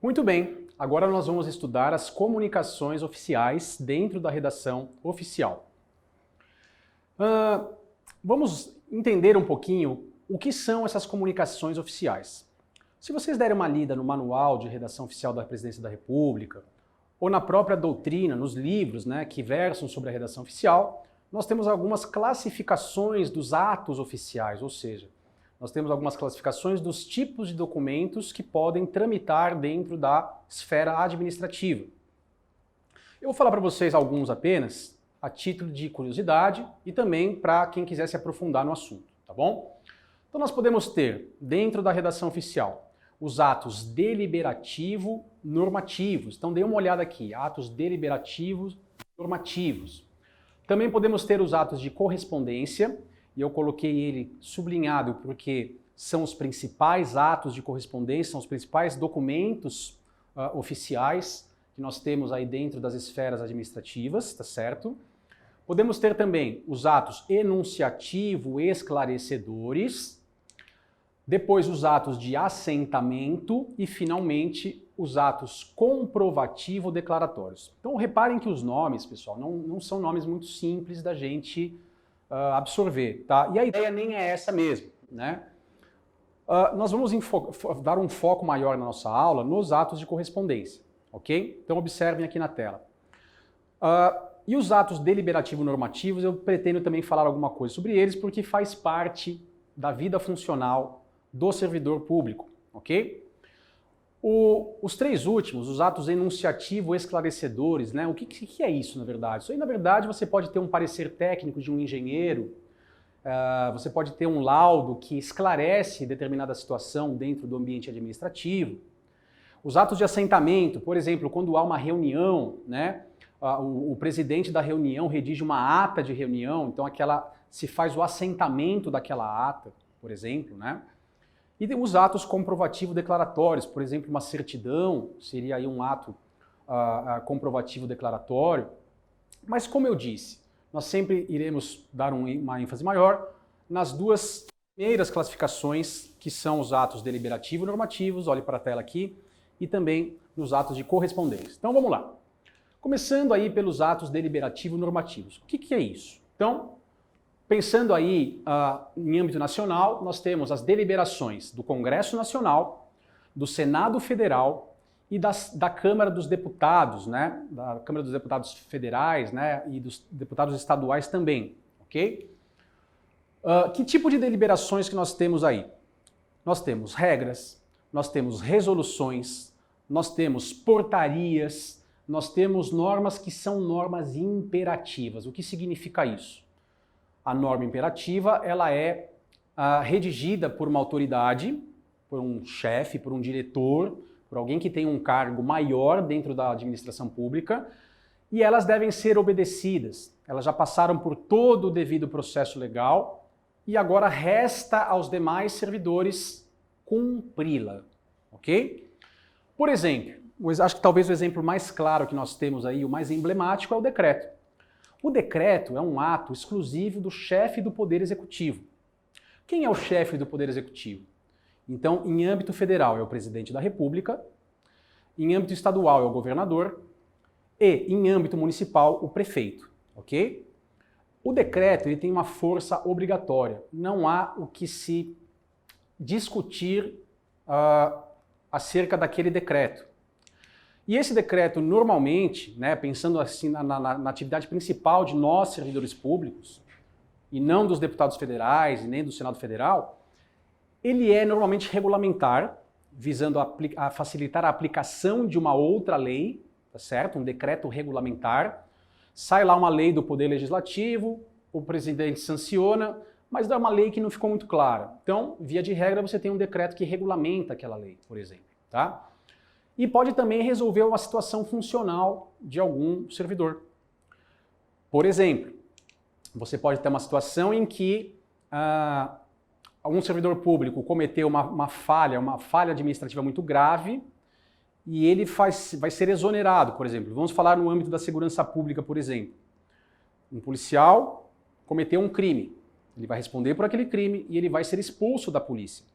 Muito bem, agora nós vamos estudar as comunicações oficiais dentro da redação oficial. Vamos entender um pouquinho o que são essas comunicações oficiais. Se vocês derem uma lida no Manual de Redação Oficial da Presidência da República, ou na própria doutrina, nos livros que versam sobre a redação oficial, nós temos algumas classificações dos atos oficiais, ou seja, nós temos algumas classificações dos tipos de documentos que podem tramitar dentro da esfera administrativa. Eu vou falar para vocês alguns apenas, a título de curiosidade e também para quem quiser se aprofundar no assunto, tá bom? Então nós podemos ter, dentro da redação oficial, os atos deliberativo normativos. Então dê uma olhada aqui, atos deliberativos normativos. Também podemos ter os atos de correspondência, e eu coloquei ele sublinhado porque são os principais atos de correspondência, são os principais documentos oficiais que nós temos aí dentro das esferas administrativas, tá certo? Podemos ter também os atos enunciativo esclarecedores, depois os atos de assentamento e, finalmente, os atos comprovativo declaratórios. Então reparem que os nomes, pessoal, não são nomes muito simples da gente absorver, tá? E a ideia nem é essa mesmo, né? Nós vamos dar um foco maior na nossa aula nos atos de correspondência, ok? Então observem aqui na tela. E os atos deliberativos normativos, eu pretendo também falar alguma coisa sobre eles, porque faz parte da vida funcional do servidor público, ok? Os três últimos, os atos enunciativo esclarecedores, né? O que é isso, na verdade? Isso aí, na verdade, você pode ter um parecer técnico de um engenheiro, você pode ter um laudo que esclarece determinada situação dentro do ambiente administrativo. Os atos de assentamento, por exemplo, quando há uma reunião, né? O presidente da reunião redige uma ata de reunião, então se faz o assentamento daquela ata, por exemplo, né? E os atos comprovativo declaratórios, por exemplo, uma certidão, seria aí um ato comprovativo declaratório. Mas como eu disse, nós sempre iremos dar uma ênfase maior nas duas primeiras classificações, que são os atos deliberativo normativos, olhe para a tela aqui, e também nos atos de correspondência. Então vamos lá. Começando aí pelos atos deliberativo normativos. O que é isso? Então, pensando aí em âmbito nacional, nós temos as deliberações do Congresso Nacional, do Senado Federal e da Câmara dos Deputados, né? Da Câmara dos Deputados Federais, né? E dos deputados estaduais também, ok? Que tipo de deliberações que nós temos aí? Nós temos regras, nós temos resoluções, nós temos portarias, nós temos normas que são normas imperativas. O que significa isso? A norma imperativa, ela é redigida por uma autoridade, por um chefe, por um diretor, por alguém que tem um cargo maior dentro da administração pública, e elas devem ser obedecidas. Elas já passaram por todo o devido processo legal e agora resta aos demais servidores cumpri-la, ok? Por exemplo, acho que talvez o exemplo mais claro que nós temos aí, o mais emblemático, é o decreto. O decreto é um ato exclusivo do chefe do Poder Executivo. Quem é o chefe do Poder Executivo? Então, em âmbito federal é o Presidente da República, em âmbito estadual é o governador e, em âmbito municipal, o prefeito, ok? O decreto ele tem uma força obrigatória. Não há o que se discutir acerca daquele decreto. E esse decreto, normalmente, né, pensando assim na atividade principal de nós, servidores públicos, e não dos deputados federais e nem do Senado Federal, ele é normalmente regulamentar, visando a facilitar a aplicação de uma outra lei, tá certo? Um decreto regulamentar. Sai lá uma lei do Poder Legislativo, o presidente sanciona, mas é uma lei que não ficou muito clara. Então, via de regra, você tem um decreto que regulamenta aquela lei, por exemplo, tá? E pode também resolver uma situação funcional de algum servidor. Por exemplo, você pode ter uma situação em que algum servidor público cometeu uma falha administrativa muito grave e ele vai ser exonerado, por exemplo. Vamos falar no âmbito da segurança pública, por exemplo. Um policial cometeu um crime. Ele vai responder por aquele crime e ele vai ser expulso da polícia.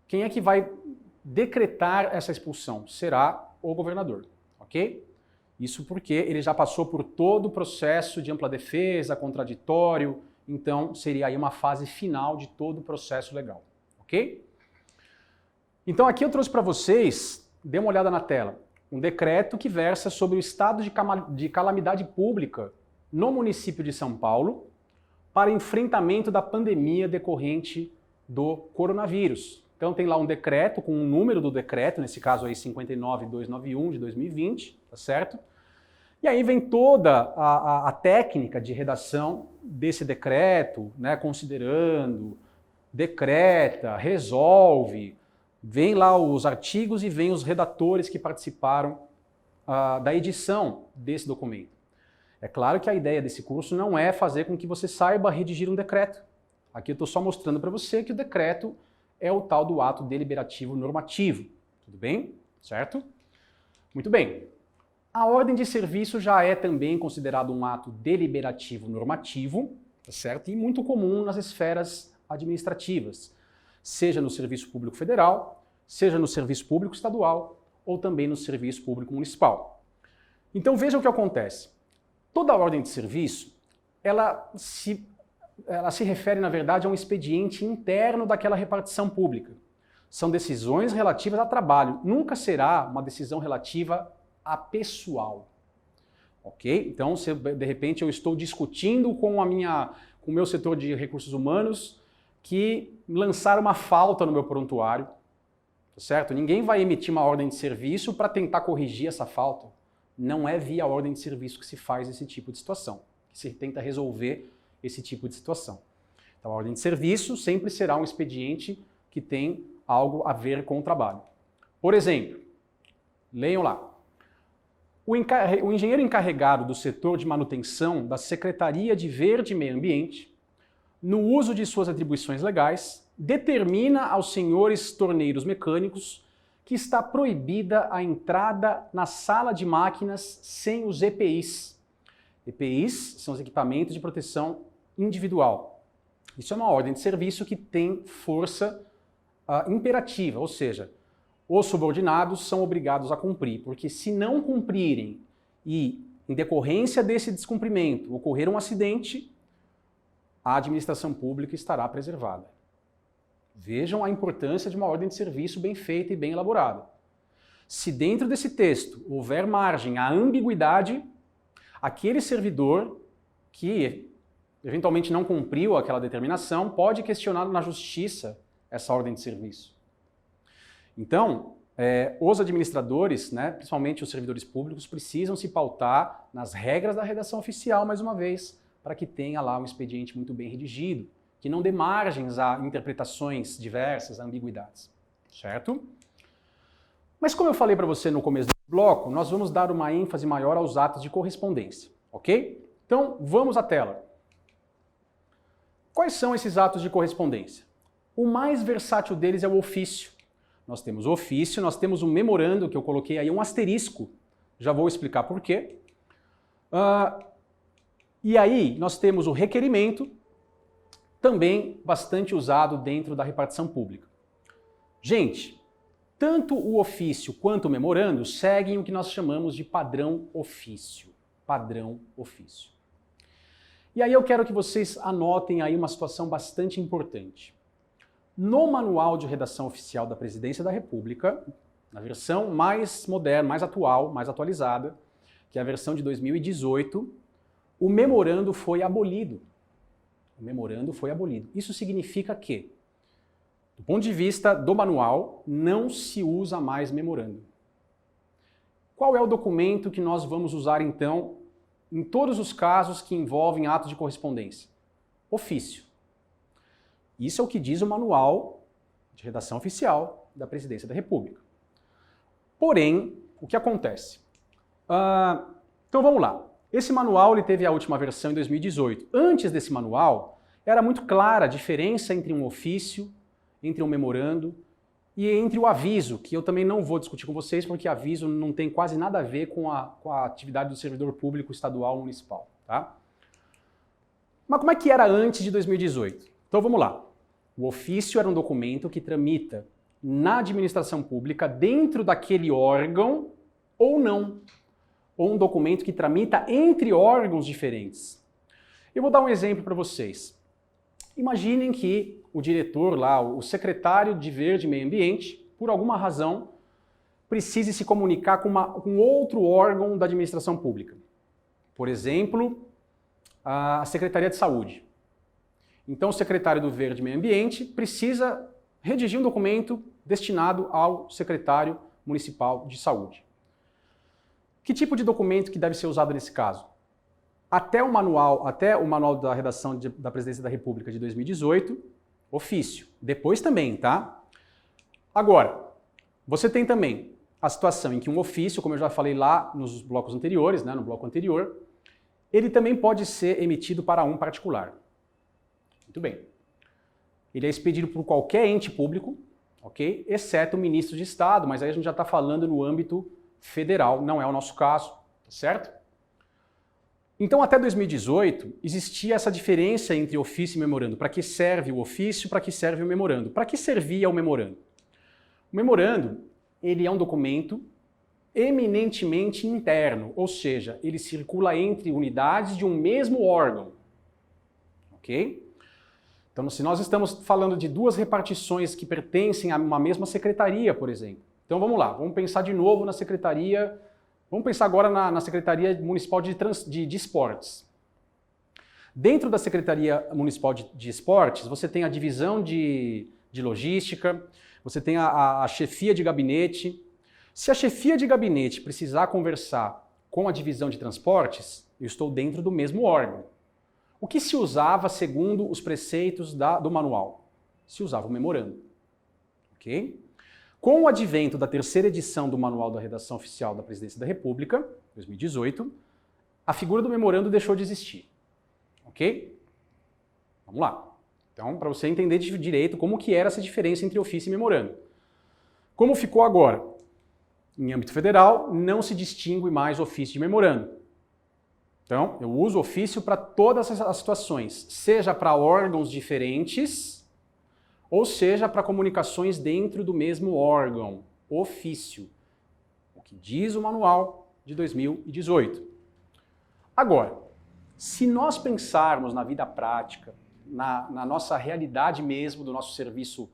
Quem é que vai decretar essa expulsão será o governador, ok? Isso porque ele já passou por todo o processo de ampla defesa, contraditório, então seria aí uma fase final de todo o processo legal, ok? Então aqui eu trouxe para vocês, dê uma olhada na tela, um decreto que versa sobre o estado de calamidade pública no município de São Paulo para enfrentamento da pandemia decorrente do coronavírus. Então tem lá um decreto, com um número do decreto, nesse caso aí 59291 de 2020, tá certo? E aí vem toda a técnica de redação desse decreto, né, considerando, decreta, resolve, vem lá os artigos e vem os redatores que participaram da edição desse documento. É claro que a ideia desse curso não é fazer com que você saiba redigir um decreto. Aqui eu estou só mostrando para você que o decreto é o tal do ato deliberativo normativo. Tudo bem? Certo? Muito bem. A ordem de serviço já é também considerado um ato deliberativo normativo, tá certo? E muito comum nas esferas administrativas, seja no serviço público federal, seja no serviço público estadual ou também no serviço público municipal. Então veja o que acontece. Toda ordem de serviço, ela se refere, na verdade, a um expediente interno daquela repartição pública. São decisões relativas a trabalho, nunca será uma decisão relativa a pessoal. Ok? Então, se de repente eu estou discutindo com o meu setor de recursos humanos que lançaram uma falta no meu prontuário, tá certo? Ninguém vai emitir uma ordem de serviço para tentar corrigir essa falta. Não é via ordem de serviço que se faz esse tipo de situação, que se tenta resolver esse tipo de situação. Então, a ordem de serviço sempre será um expediente que tem algo a ver com o trabalho. Por exemplo, leiam lá. O engenheiro encarregado do setor de manutenção da Secretaria de Verde e Meio Ambiente, no uso de suas atribuições legais, determina aos senhores torneiros mecânicos que está proibida a entrada na sala de máquinas sem os EPIs. EPIs são os equipamentos de proteção individual. Isso é uma ordem de serviço que tem força imperativa, ou seja, os subordinados são obrigados a cumprir, porque se não cumprirem e, em decorrência desse descumprimento, ocorrer um acidente, a administração pública estará preservada. Vejam a importância de uma ordem de serviço bem feita e bem elaborada. Se dentro desse texto houver margem à ambiguidade, aquele servidor que eventualmente não cumpriu aquela determinação pode questionar na justiça essa ordem de serviço. Então, os administradores, né, principalmente os servidores públicos, precisam se pautar nas regras da redação oficial, mais uma vez, para que tenha lá um expediente muito bem redigido, que não dê margens a interpretações diversas, a ambiguidades, certo? Mas como eu falei para você no começo do bloco, nós vamos dar uma ênfase maior aos atos de correspondência, ok? Então, vamos à tela. Quais são esses atos de correspondência? O mais versátil deles é o ofício. Nós temos o ofício, nós temos um memorando, que eu coloquei aí um asterisco, já vou explicar por quê. E aí nós temos o requerimento, também bastante usado dentro da repartição pública. Gente, tanto o ofício quanto o memorando seguem o que nós chamamos de padrão ofício. Padrão ofício. E aí eu quero que vocês anotem aí uma situação bastante importante. No Manual de Redação Oficial da Presidência da República, na versão mais moderna, mais atual, mais atualizada, que é a versão de 2018, o memorando foi abolido. O memorando foi abolido. Isso significa que, do ponto de vista do manual, não se usa mais memorando. Qual é o documento que nós vamos usar, então, em todos os casos que envolvem atos de correspondência? Ofício. Isso é o que diz o Manual de Redação Oficial da Presidência da República. Porém, o que acontece? Então vamos lá. Esse manual ele teve a última versão em 2018. Antes desse manual, era muito clara a diferença entre um ofício, entre um memorando e entre o aviso, que eu também não vou discutir com vocês, porque aviso não tem quase nada a ver com a atividade do servidor público estadual ou municipal. Tá? Mas como é que era antes de 2018? Então vamos lá. O ofício era um documento que tramita na administração pública, dentro daquele órgão, ou não. Ou um documento que tramita entre órgãos diferentes. Eu vou dar um exemplo para vocês. Imaginem que o diretor lá, o secretário de Verde e Meio Ambiente, por alguma razão, precise se comunicar com outro órgão da administração pública. Por exemplo, a Secretaria de Saúde. Então, o secretário do Verde e Meio Ambiente precisa redigir um documento destinado ao secretário municipal de saúde. Que tipo de documento que deve ser usado nesse caso? Até o manual da redação da Presidência da República de 2018, ofício. Depois também, tá? Agora, você tem também a situação em que um ofício, como eu já falei lá nos blocos anteriores, né, no bloco anterior, ele também pode ser emitido para um particular. Muito bem. Ele é expedido por qualquer ente público, ok? Exceto o ministro de Estado, mas aí a gente já está falando no âmbito federal, não é o nosso caso, tá certo? Então, até 2018, existia essa diferença entre ofício e memorando. Para que serve o ofício, para que serve o memorando? Para que servia o memorando? O memorando, ele é um documento eminentemente interno, ou seja, ele circula entre unidades de um mesmo órgão, ok? Então, se nós estamos falando de duas repartições que pertencem a uma mesma secretaria, por exemplo. Então, vamos lá, vamos pensar de novo na secretaria. Vamos pensar agora na Secretaria Municipal de Esportes. Dentro da Secretaria Municipal de Esportes, você tem a divisão de logística, você tem a chefia de gabinete. Se a chefia de gabinete precisar conversar com a divisão de transportes, eu estou dentro do mesmo órgão. O que se usava segundo os preceitos do manual? Se usava o memorando. Ok? Com o advento da terceira edição do Manual da Redação Oficial da Presidência da República, 2018, a figura do memorando deixou de existir. Ok? Vamos lá. Então, para você entender direito como que era essa diferença entre ofício e memorando. Como ficou agora? Em âmbito federal, não se distingue mais ofício de memorando. Então, eu uso ofício para todas as situações, seja para órgãos diferentes, ou seja, para comunicações dentro do mesmo órgão, ofício, o que diz o manual de 2018. Agora, se nós pensarmos na vida prática, na nossa realidade mesmo do nosso serviço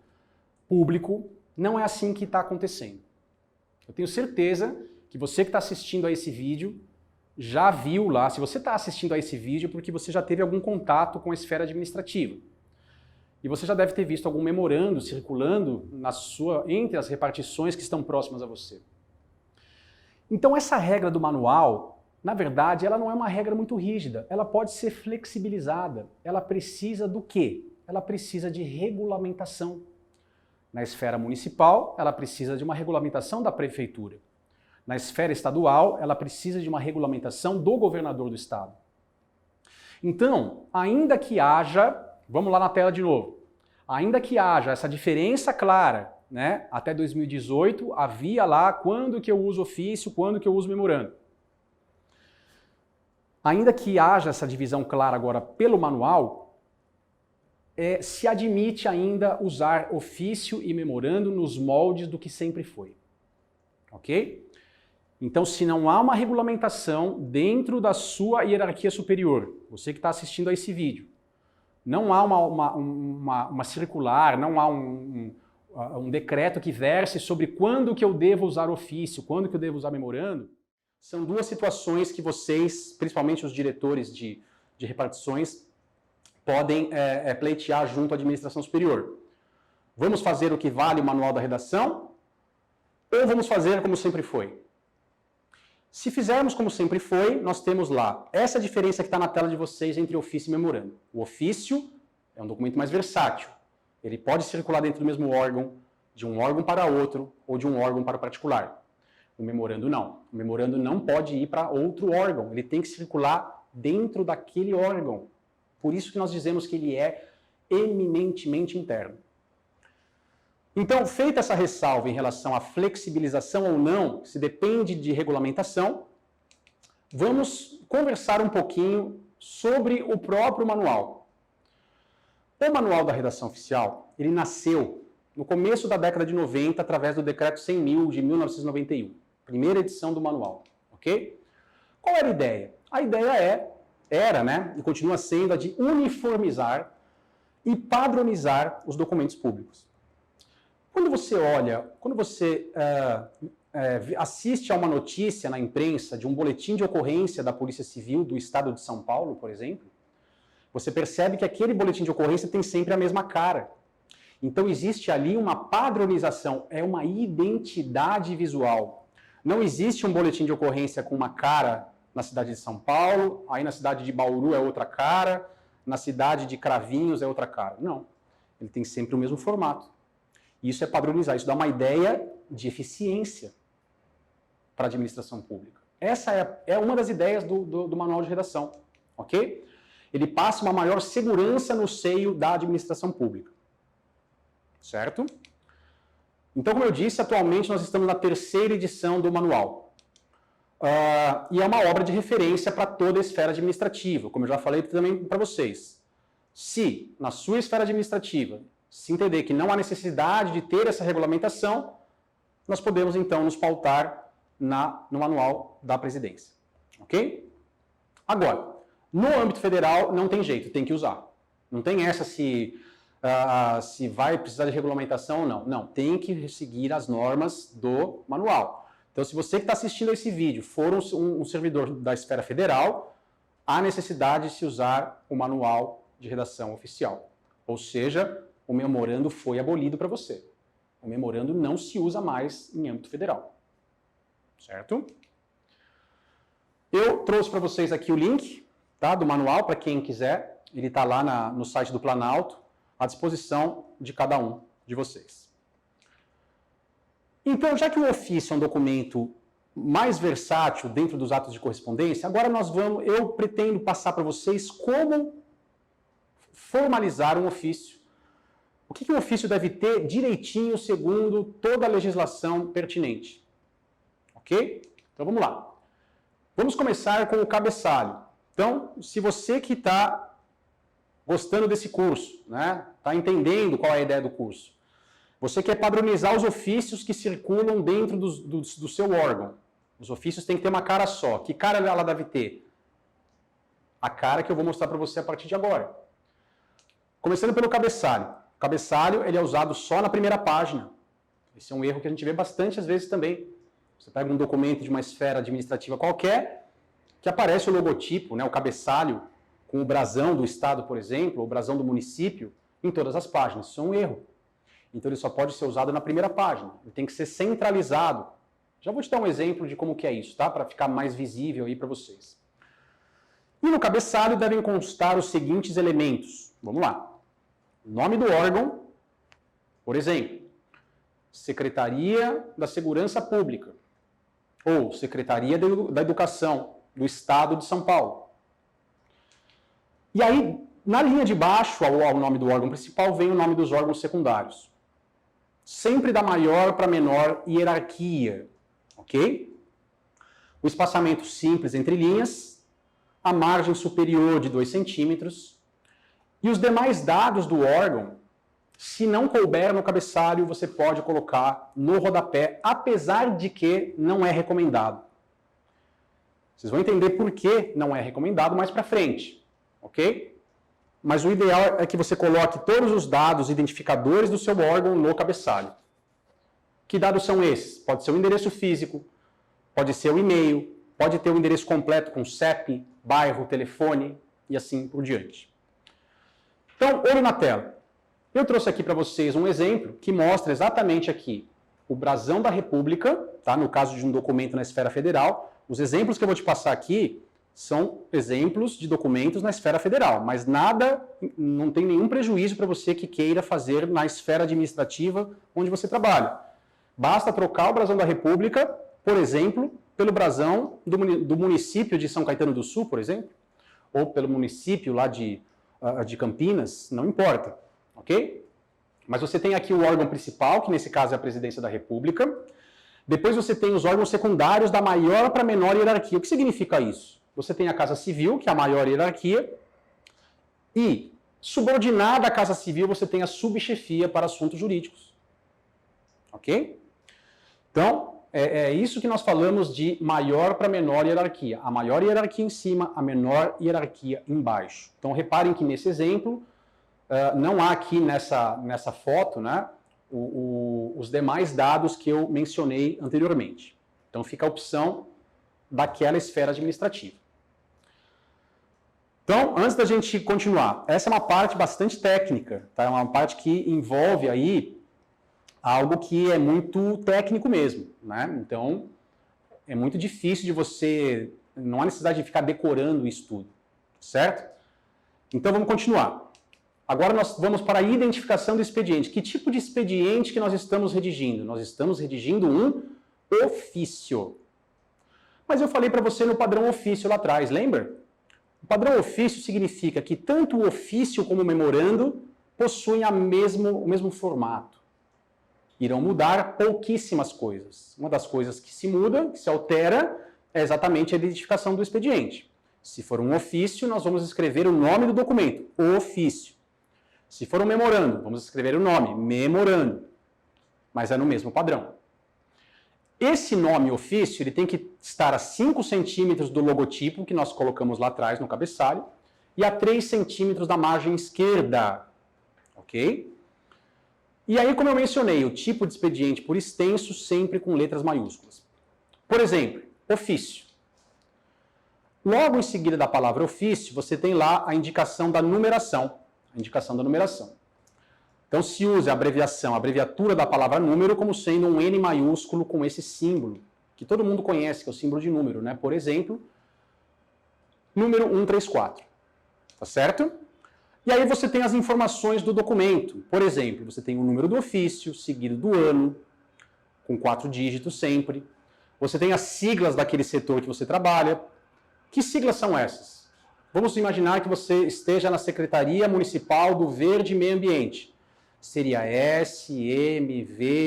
público, não é assim que está acontecendo. Eu tenho certeza que você que está assistindo a esse vídeo já viu lá, se você está assistindo a esse vídeo, porque você já teve algum contato com a esfera administrativa. E você já deve ter visto algum memorando circulando entre as repartições que estão próximas a você. Então essa regra do manual, na verdade, ela não é uma regra muito rígida. Ela pode ser flexibilizada. Ela precisa do quê? Ela precisa de regulamentação. Na esfera municipal, ela precisa de uma regulamentação da prefeitura. Na esfera estadual, ela precisa de uma regulamentação do governador do estado. Então, ainda que haja, vamos lá na tela de novo, ainda que haja essa diferença clara, né? Até 2018 havia lá quando que eu uso ofício, quando que eu uso memorando. Ainda que haja essa divisão clara agora pelo manual, se admite ainda usar ofício e memorando nos moldes do que sempre foi. Ok? Então, se não há uma regulamentação dentro da sua hierarquia superior, você que está assistindo a esse vídeo, não há uma circular, não há um decreto que verse sobre quando que eu devo usar ofício, quando que eu devo usar memorando, são duas situações que vocês, principalmente os diretores de repartições, podem pleitear junto à administração superior. Vamos fazer o que vale o manual da redação ou vamos fazer como sempre foi? Se fizermos como sempre foi, nós temos lá essa diferença que está na tela de vocês entre ofício e memorando. O ofício é um documento mais versátil. Ele pode circular dentro do mesmo órgão, de um órgão para outro ou de um órgão para particular. O memorando não. O memorando não pode ir para outro órgão. Ele tem que circular dentro daquele órgão. Por isso que nós dizemos que ele é eminentemente interno. Então, feita essa ressalva em relação à flexibilização ou não, se depende de regulamentação, vamos conversar um pouquinho sobre o próprio manual. O Manual da Redação Oficial, ele nasceu no começo da década de 90, através do Decreto 100.000 de 1991, primeira edição do manual, ok? Qual era a ideia? A ideia era, né, e continua sendo a de uniformizar e padronizar os documentos públicos. Quando você assiste a uma notícia na imprensa de um boletim de ocorrência da Polícia Civil do Estado de São Paulo, por exemplo, você percebe que aquele boletim de ocorrência tem sempre a mesma cara. Então existe ali uma padronização, é uma identidade visual. Não existe um boletim de ocorrência com uma cara na cidade de São Paulo, aí na cidade de Bauru é outra cara, na cidade de Cravinhos é outra cara. Não, ele tem sempre o mesmo formato. Isso é padronizar, isso dá uma ideia de eficiência para a administração pública. Essa é uma das ideias do manual de redação, ok? Ele passa uma maior segurança no seio da administração pública, certo? Então, como eu disse, atualmente nós estamos na 3ª edição do manual. E é uma obra de referência para toda a esfera administrativa, como eu já falei também para vocês. Se, na sua esfera administrativa, se entender que não há necessidade de ter essa regulamentação, nós podemos, então, nos pautar no manual da presidência. Ok? Agora, no âmbito federal, não tem jeito, tem que usar. Não tem essa se vai precisar de regulamentação ou não. Não, tem que seguir as normas do manual. Então, se você que está assistindo a esse vídeo for um servidor da esfera federal, há necessidade de se usar o manual de redação oficial. Ou seja, o memorando foi abolido para você. O memorando não se usa mais em âmbito federal. Certo? Eu trouxe para vocês aqui o link, tá, do manual, para quem quiser. Ele está lá no site do Planalto, à disposição de cada um de vocês. Então, já que o ofício é um documento mais versátil dentro dos atos de correspondência, agora eu pretendo passar para vocês como formalizar um ofício. O que um ofício deve ter direitinho segundo toda a legislação pertinente. Ok? Então vamos lá. Vamos começar com o cabeçalho. Então, se você que está gostando desse curso, né, está entendendo qual é a ideia do curso, você quer padronizar os ofícios que circulam dentro do seu órgão. Os ofícios têm que ter uma cara só. Que cara ela deve ter? A cara que eu vou mostrar para você a partir de agora. Começando pelo cabeçalho. O cabeçalho ele é usado só na primeira página. Esse é um erro que a gente vê bastante às vezes também. Você pega um documento de uma esfera administrativa qualquer, que aparece o logotipo, né, o cabeçalho, com o brasão do estado, por exemplo, ou o brasão do município, em todas as páginas. Isso é um erro. Então ele só pode ser usado na primeira página. Ele tem que ser centralizado. Já vou te dar um exemplo de como que é isso, tá? Para ficar mais visível aí para vocês. E no cabeçalho devem constar os seguintes elementos. Vamos lá. Nome do órgão, por exemplo, Secretaria da Segurança Pública ou Secretaria da Educação do Estado de São Paulo. E aí, na linha de baixo, ao nome do órgão principal, vem o nome dos órgãos secundários. Sempre da maior para menor hierarquia, ok? O espaçamento simples entre linhas, a margem superior de 2 centímetros, e os demais dados do órgão, se não couber no cabeçalho, você pode colocar no rodapé, apesar de que não é recomendado. Vocês vão entender por que não é recomendado mais para frente, ok? Mas o ideal é que você coloque todos os dados identificadores do seu órgão no cabeçalho. Que dados são esses? Pode ser o endereço físico, pode ser o e-mail, pode ter o endereço completo com CEP, bairro, telefone e assim por diante. Então, olho na tela. Eu trouxe aqui para vocês um exemplo que mostra exatamente aqui o brasão da República, tá? No caso de um documento na esfera federal. Os exemplos que eu vou te passar aqui são exemplos de documentos na esfera federal, mas não tem nenhum prejuízo para você que queira fazer na esfera administrativa onde você trabalha. Basta trocar o brasão da República, por exemplo, pelo brasão do município de São Caetano do Sul, por exemplo, ou pelo município lá de Campinas, não importa, ok? Mas você tem aqui o órgão principal, que nesse caso é a Presidência da República. Depois você tem os órgãos secundários da maior para menor hierarquia. O que significa isso? Você tem a Casa Civil, que é a maior hierarquia, e subordinada à Casa Civil você tem a subchefia para assuntos jurídicos. ok? Então, é isso que nós falamos de maior para menor hierarquia. A maior hierarquia em cima, a menor hierarquia embaixo. Então, reparem que nesse exemplo, não há aqui nessa foto, né, os demais dados que eu mencionei anteriormente. Então, fica a opção daquela esfera administrativa. Então, antes da gente continuar, essa é uma parte bastante técnica, tá? É uma parte que envolve aí algo que é muito técnico mesmo, né? Então, é muito difícil de você... Não há necessidade de ficar decorando isso tudo, certo? Então, vamos continuar. Agora nós vamos para a identificação do expediente. Que tipo de expediente que nós estamos redigindo? Nós estamos redigindo um ofício. Mas eu falei para você no padrão ofício lá atrás, lembra? O padrão ofício significa que tanto o ofício como o memorando possuem o mesmo formato. Irão mudar pouquíssimas coisas. Uma das coisas que se muda, que se altera, é exatamente a identificação do expediente. Se for um ofício, nós vamos escrever o nome do documento, o ofício. Se for um memorando, vamos escrever o nome, memorando. Mas é no mesmo padrão. Esse nome ofício ele tem que estar a 5 centímetros do logotipo que nós colocamos lá atrás no cabeçalho e a 3 centímetros da margem esquerda. Ok? E aí, como eu mencionei, o tipo de expediente por extenso sempre com letras maiúsculas. Por exemplo, ofício. Logo em seguida da palavra ofício, você tem lá a indicação da numeração. Então se usa a abreviatura da palavra número como sendo um N maiúsculo com esse símbolo, que todo mundo conhece, que é o símbolo de número, né? Por exemplo, número 134. Tá certo? E aí você tem as informações do documento. Por exemplo, você tem o número do ofício, seguido do ano, com 4 dígitos sempre. Você tem as siglas daquele setor que você trabalha. Que siglas são essas? Vamos imaginar que você esteja na Secretaria Municipal do Verde e Meio Ambiente. Seria SMVMA,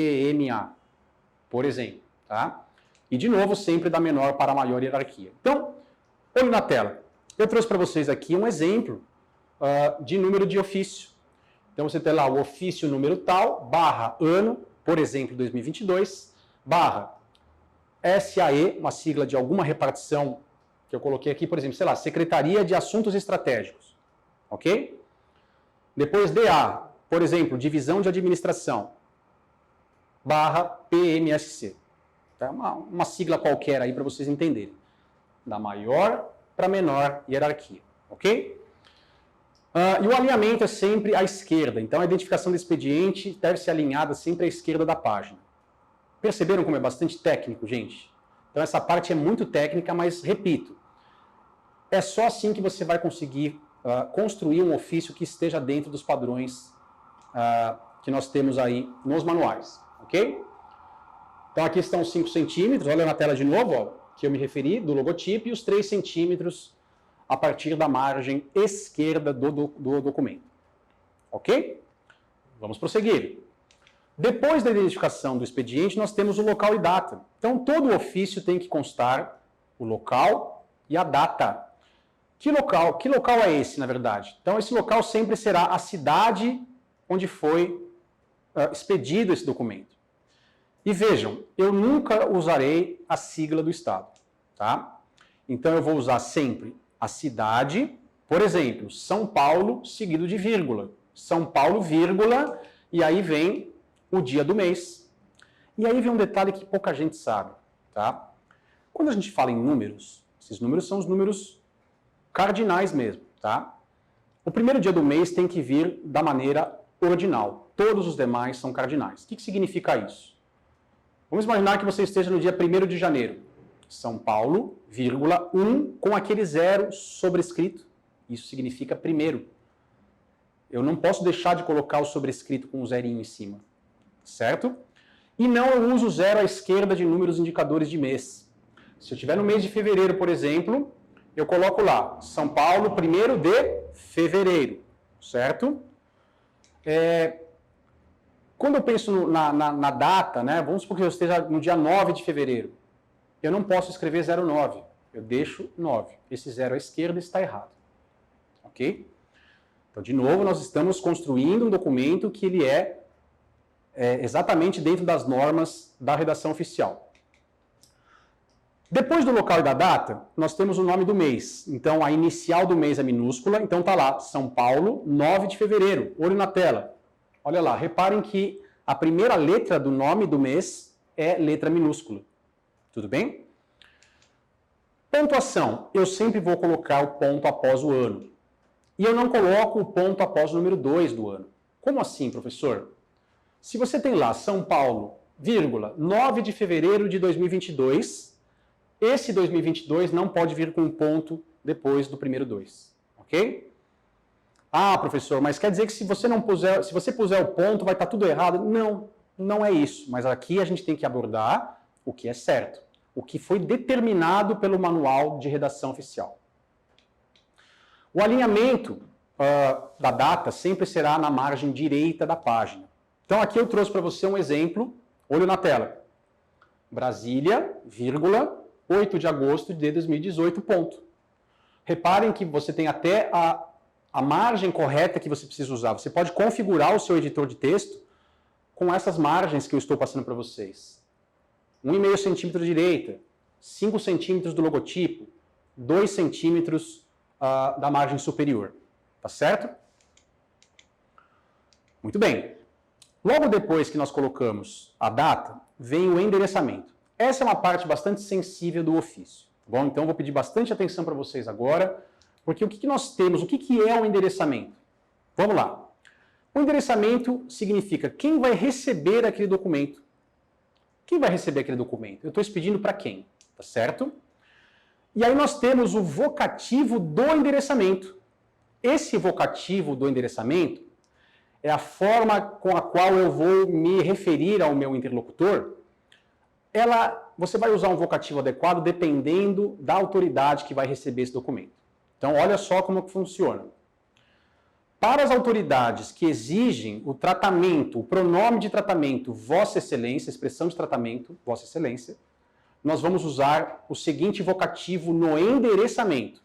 por exemplo. Tá? E, de novo, sempre da menor para a maior hierarquia. Então, olho na tela. Eu trouxe para vocês aqui um exemplo de número de ofício. Então, você tem lá o ofício número tal, barra ano, por exemplo, 2022, barra SAE, uma sigla de alguma repartição que eu coloquei aqui, por exemplo, sei lá, Secretaria de Assuntos Estratégicos. Ok? Depois DA, por exemplo, Divisão de Administração, barra PMSC. Tá? Uma sigla qualquer aí para vocês entenderem. Da maior para menor hierarquia. Ok? E o alinhamento é sempre à esquerda. Então, a identificação do expediente deve ser alinhada sempre à esquerda da página. Perceberam como é bastante técnico, gente? Então, essa parte é muito técnica, mas, repito, é só assim que você vai conseguir construir um ofício que esteja dentro dos padrões que nós temos aí nos manuais. Ok? Então, aqui estão os 5 centímetros. Olha na tela de novo, ó, que eu me referi, do logotipo, e os 3 centímetros a partir da margem esquerda do documento. Ok? Vamos prosseguir. Depois da identificação do expediente, nós temos o local e data. Então, todo ofício tem que constar o local e a data. Que local é esse, na verdade? Então, esse local sempre será a cidade onde foi expedido esse documento. E vejam, eu nunca usarei a sigla do estado. Tá? Então, eu vou usar sempre a cidade, por exemplo, São Paulo, seguido de vírgula. São Paulo, vírgula, e aí vem o dia do mês. E aí vem um detalhe que pouca gente sabe. Tá? Quando a gente fala em números, esses números são os números cardinais mesmo. Tá? O primeiro dia do mês tem que vir da maneira ordinal. Todos os demais são cardinais. O que significa isso? Vamos imaginar que você esteja no dia 1º de janeiro. São Paulo, vírgula, 1, com aquele 0 sobrescrito. Isso significa primeiro. Eu não posso deixar de colocar o sobrescrito com um zerinho em cima. Certo? E não eu uso o 0 à esquerda de números indicadores de mês. Se eu estiver no mês de fevereiro, por exemplo, eu coloco lá, São Paulo, 1º de fevereiro. Certo? Quando eu penso na data, né, vamos supor que eu esteja no dia 9 de fevereiro. Eu não posso escrever 09. Eu deixo 9. Esse 0 à esquerda está errado. Ok? Então, de novo, nós estamos construindo um documento que ele é exatamente dentro das normas da redação oficial. Depois do local e da data, nós temos o nome do mês. Então, a inicial do mês é minúscula, então tá lá, São Paulo, 9 de fevereiro, olho na tela. Olha lá, reparem que a primeira letra do nome do mês é letra minúscula. Tudo bem? Pontuação, eu sempre vou colocar o ponto após o ano. E eu não coloco o ponto após o número 2 do ano. Como assim, professor? Se você tem lá São Paulo, vírgula, 9 de fevereiro de 2022, esse 2022 não pode vir com um ponto depois do primeiro 2, ok? Ah, professor, mas quer dizer que se você puser o ponto, vai estar tudo errado? Não, não é isso. Mas aqui a gente tem que abordar o que é certo, o que foi determinado pelo manual de redação oficial. O alinhamento da data sempre será na margem direita da página. Então aqui eu trouxe para você um exemplo, olho na tela. Brasília, vírgula, 8 de agosto de 2018, ponto. Reparem que você tem até a margem correta que você precisa usar. Você pode configurar o seu editor de texto com essas margens que eu estou passando para vocês. 1,5 centímetro à direita, 5 centímetros do logotipo, 2 centímetros da margem superior. Tá certo? Muito bem. Logo depois que nós colocamos a data, vem o endereçamento. Essa é uma parte bastante sensível do ofício. Tá bom? Então eu vou pedir bastante atenção para vocês agora, porque o que nós temos, o que é o endereçamento? Vamos lá. O endereçamento significa quem vai receber aquele documento. Quem vai receber aquele documento? Eu estou expedindo para quem? Tá certo? E aí nós temos o vocativo do endereçamento. Esse vocativo do endereçamento é a forma com a qual eu vou me referir ao meu interlocutor. Você vai usar um vocativo adequado dependendo da autoridade que vai receber esse documento. Então, olha só como que funciona. Para as autoridades que exigem o tratamento, o pronome de tratamento Vossa Excelência, expressão de tratamento Vossa Excelência, nós vamos usar o seguinte vocativo no endereçamento.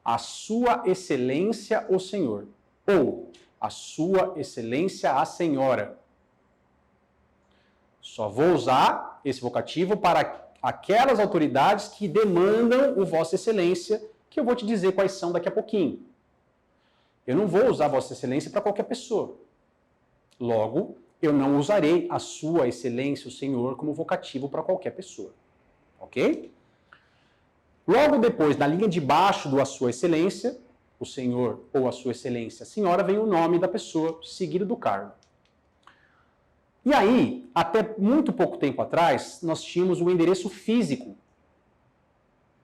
A Sua Excelência o Senhor. Ou a Sua Excelência a Senhora. Só vou usar esse vocativo para aquelas autoridades que demandam o Vossa Excelência, que eu vou te dizer quais são daqui a pouquinho. Eu não vou usar Vossa Excelência para qualquer pessoa. Logo, eu não usarei a Sua Excelência, o Senhor, como vocativo para qualquer pessoa. Ok? Logo depois, na linha de baixo do a Sua Excelência, o Senhor ou a Sua Excelência, a Senhora, vem o nome da pessoa, seguido do cargo. E aí, até muito pouco tempo atrás, nós tínhamos o endereço físico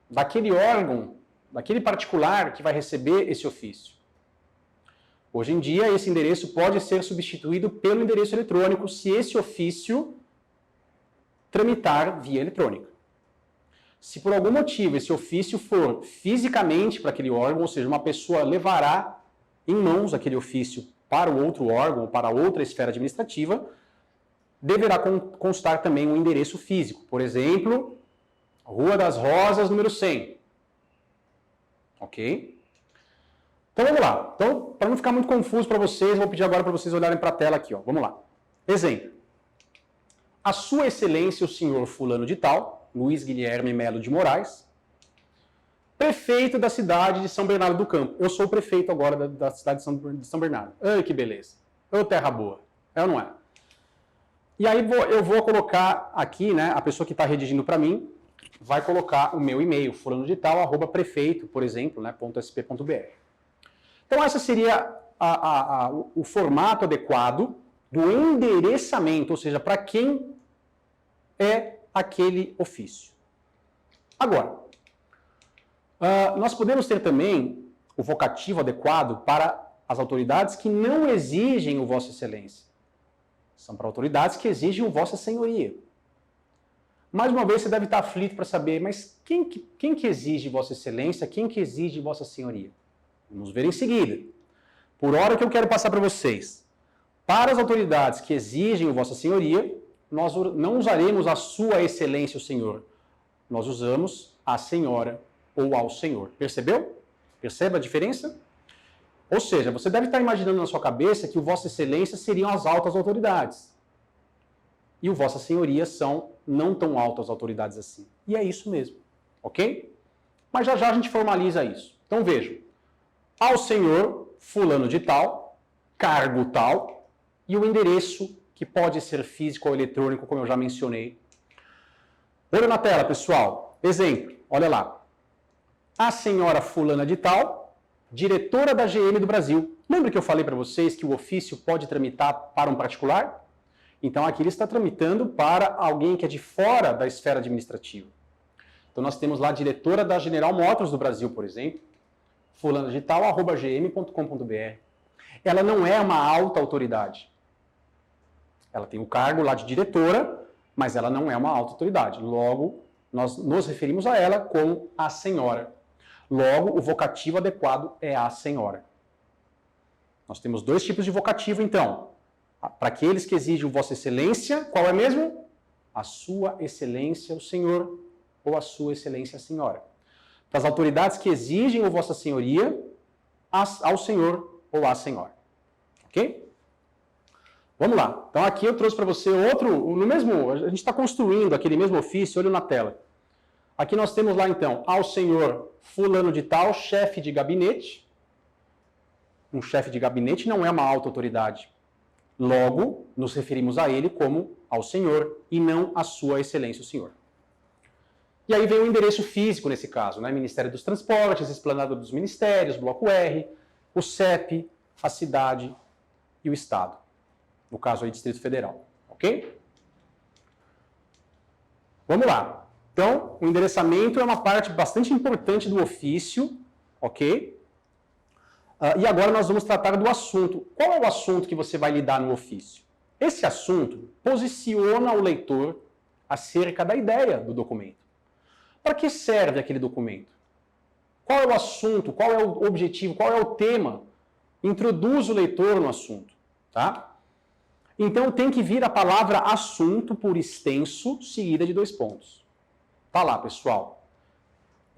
daquele órgão, daquele particular que vai receber esse ofício. Hoje em dia, esse endereço pode ser substituído pelo endereço eletrônico se esse ofício tramitar via eletrônica. Se por algum motivo esse ofício for fisicamente para aquele órgão, ou seja, uma pessoa levará em mãos aquele ofício para o outro órgão, para outra esfera administrativa, deverá constar também um endereço físico. Por exemplo, Rua das Rosas, número 100. Ok? Então vamos lá. Então, para não ficar muito confuso para vocês, vou pedir agora para vocês olharem para a tela aqui. Ó. Vamos lá. Exemplo. A Sua Excelência, o senhor fulano de tal, Luiz Guilherme Melo de Moraes, prefeito da cidade de São Bernardo do Campo. Eu sou o prefeito agora da cidade de São Bernardo. Ai, que beleza. Ô, terra boa. É ou não é? E aí eu vou colocar aqui, né, a pessoa que está redigindo para mim, vai colocar o meu e-mail, fulano de tal, @prefeito, por exemplo, né, .sp.br. Então, esse seria o formato adequado do endereçamento, ou seja, para quem é aquele ofício. Agora, nós podemos ter também o vocativo adequado para as autoridades que não exigem o Vossa Excelência. São para autoridades que exigem o Vossa Senhoria. Mais uma vez, você deve estar aflito para saber, mas quem que exige Vossa Excelência, quem que exige Vossa Senhoria? Vamos ver em seguida. Por hora que eu quero passar para vocês. Para as autoridades que exigem o Vossa Senhoria, nós não usaremos a Sua Excelência, o Senhor. Nós usamos a Senhora ou ao Senhor. Percebeu? Percebe a diferença? Ou seja, você deve estar imaginando na sua cabeça que o Vossa Excelência seriam as altas autoridades. e o Vossa Senhoria são não tão altas autoridades assim. E é isso mesmo, ok? Mas já já a gente formaliza isso. Então vejam, ao senhor fulano de tal, cargo tal, e o endereço, que pode ser físico ou eletrônico, como eu já mencionei. Olha na tela, pessoal. Exemplo, olha lá. A senhora fulana de tal, diretora da GM do Brasil. Lembra que eu falei para vocês que o ofício pode tramitar para um particular? Então aqui ele está tramitando para alguém que é de fora da esfera administrativa. Então nós temos lá a diretora da General Motors do Brasil, por exemplo, fulana de tal, @gm.com.br. Ela não é uma alta autoridade. Ela tem o cargo lá de diretora, mas ela não é uma alta autoridade. Logo, nós nos referimos a ela como a senhora. Logo, o vocativo adequado é a senhora. Nós temos dois tipos de vocativo, então. Para aqueles que exigem Vossa Excelência, qual é mesmo? A Sua Excelência, o Senhor, ou a Sua Excelência, a Senhora. Para as autoridades que exigem o Vossa Senhoria, ao Senhor ou à Senhora. Ok? Vamos lá. Então aqui eu trouxe para você outro, no mesmo, a gente está construindo aquele mesmo ofício, olho na tela. Aqui nós temos lá então, ao senhor fulano de tal, chefe de gabinete. Um chefe de gabinete não é uma alta autoridade. Logo, nos referimos a ele como ao senhor e não a sua excelência, o senhor. E aí vem o endereço físico nesse caso, né? Ministério dos Transportes, Esplanada dos Ministérios, Bloco R, o CEP, a cidade e o estado. No caso aí, Distrito Federal. Ok? Vamos lá. Então, o endereçamento é uma parte bastante importante do ofício, ok? E agora nós vamos tratar do assunto. Qual é o assunto que você vai lidar no ofício? Esse assunto posiciona o leitor acerca da ideia do documento. Para que serve aquele documento? Qual é o assunto? Qual é o objetivo? Qual é o tema? Introduz o leitor no assunto, tá? Então tem que vir a palavra assunto por extenso, seguida de 2 pontos. Tá lá, pessoal.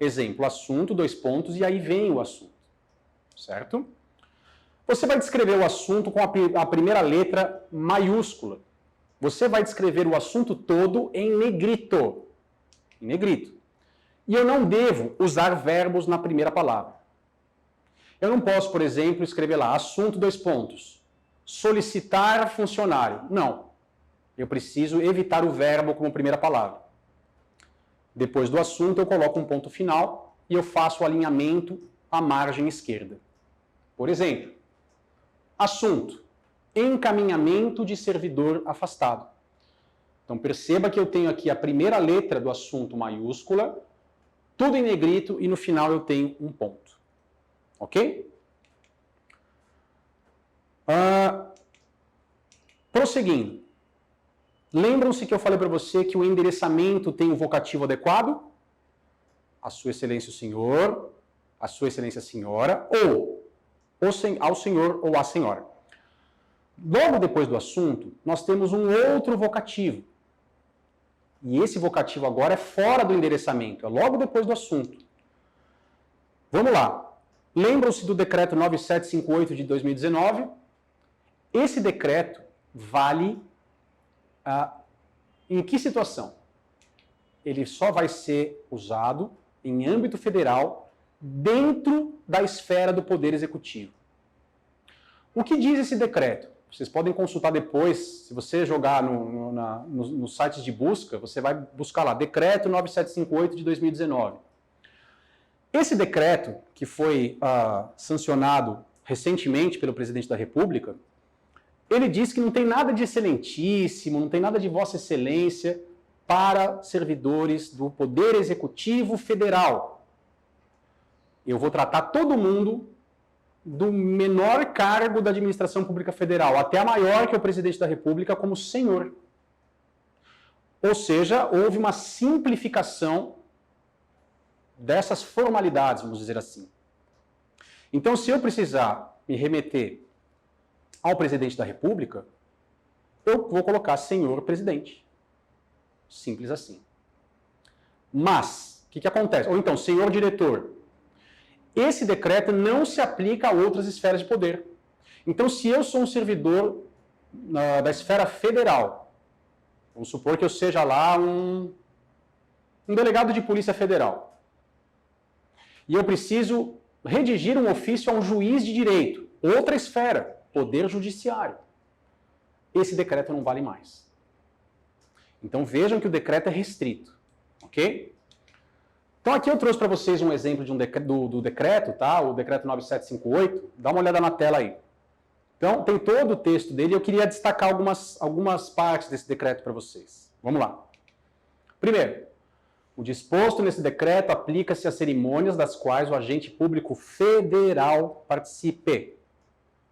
Exemplo, assunto, 2 pontos, e aí vem o assunto. Certo? Você vai descrever o assunto com a primeira letra maiúscula. Você vai descrever o assunto todo em negrito. Em negrito. E eu não devo usar verbos na primeira palavra. Eu não posso, por exemplo, escrever lá, assunto, 2 pontos. Solicitar funcionário. Não. Eu preciso evitar o verbo como primeira palavra. Depois do assunto, eu coloco um ponto final e eu faço o alinhamento à margem esquerda. Por exemplo, assunto, encaminhamento de servidor afastado. Então perceba que eu tenho aqui a primeira letra do assunto maiúscula, tudo em negrito e no final eu tenho um ponto. Ok? Prosseguindo. Lembram-se que eu falei para você que o endereçamento tem o vocativo adequado? A Sua Excelência o Senhor, a Sua Excelência a Senhora, ou ao Senhor ou à Senhora. Logo depois do assunto, nós temos um outro vocativo. E esse vocativo agora é fora do endereçamento, é logo depois do assunto. Vamos lá. Lembram-se do decreto 9758 de 2019? Esse decreto vale em que situação? Ele só vai ser usado em âmbito federal dentro da esfera do Poder Executivo. O que diz esse decreto? Vocês podem consultar depois, se você jogar nos sites de busca, você vai buscar lá, Decreto 9758 de 2019. Esse decreto, que foi sancionado recentemente pelo Presidente da República, ele diz que não tem nada de excelentíssimo, não tem nada de Vossa Excelência para servidores do Poder Executivo Federal. Eu vou tratar todo mundo do menor cargo da administração pública federal até a maior, que é o Presidente da República, como senhor. Ou seja, houve uma simplificação dessas formalidades, vamos dizer assim. Então, se eu precisar me remeter ao Presidente da República, eu vou colocar senhor presidente. Simples assim. Mas, o que acontece? Ou então, senhor diretor. Esse decreto não se aplica a outras esferas de poder. Então, se eu sou um servidor da esfera federal, Vamos supor que eu seja lá um delegado de Polícia Federal. E eu preciso redigir um ofício a um juiz de direito, outra esfera, Poder Judiciário. Esse decreto não vale mais. Então vejam que o decreto é restrito, ok? Então aqui eu trouxe para vocês um exemplo de do decreto, tá? O decreto 9758, dá uma olhada na tela aí. Então tem todo o texto dele e eu queria destacar algumas partes desse decreto para vocês. Vamos lá. Primeiro, o disposto nesse decreto aplica-se às cerimônias das quais o agente público federal participe.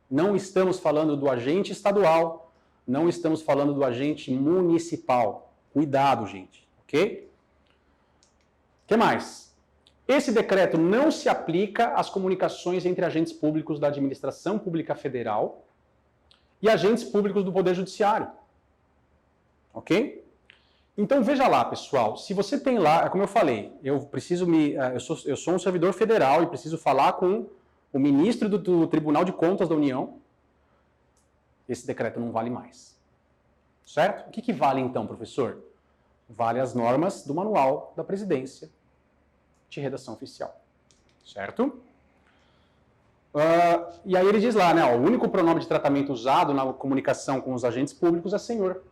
Não estamos falando do agente estadual, não estamos falando do agente municipal. Cuidado, gente, ok? O que mais? Esse decreto não se aplica às comunicações entre agentes públicos da administração pública federal e agentes públicos do Poder Judiciário. Ok? Então veja lá, pessoal, se você tem lá, é como eu falei, eu sou um servidor federal e preciso falar com o ministro do Tribunal de Contas da União, esse decreto não vale mais. Certo? O que vale então, professor? Vale as normas do Manual da Presidência de Redação Oficial. Certo? E aí ele diz lá, né, ó, o único pronome de tratamento usado na comunicação com os agentes públicos é senhor.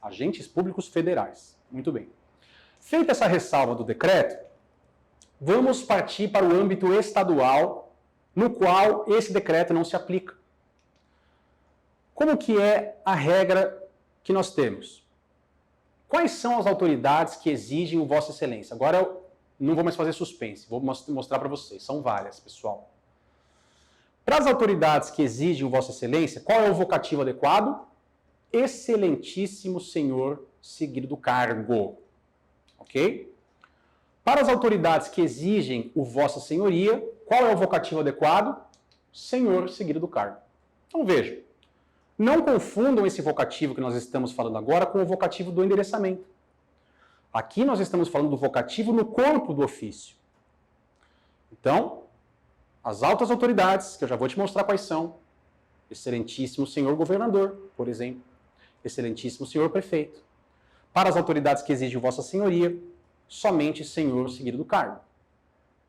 Agentes públicos federais. Muito bem. Feita essa ressalva do decreto, vamos partir para o âmbito estadual, no qual esse decreto não se aplica. Como que é a regra que nós temos? Quais são as autoridades que exigem o Vossa Excelência? Agora eu não vou mais fazer suspense, vou mostrar para vocês. São várias, pessoal. Para as autoridades que exigem o Vossa Excelência, qual é o vocativo adequado? Excelentíssimo senhor, seguido do cargo. Ok? Para as autoridades que exigem o Vossa Senhoria, qual é o vocativo adequado? Senhor, seguido do cargo. Então vejam, não confundam esse vocativo que nós estamos falando agora com o vocativo do endereçamento. Aqui nós estamos falando do vocativo no corpo do ofício. Então, as altas autoridades, que eu já vou te mostrar quais são, excelentíssimo senhor governador, por exemplo, excelentíssimo senhor prefeito. Para as autoridades que exigem Vossa Senhoria, somente senhor seguido do cargo.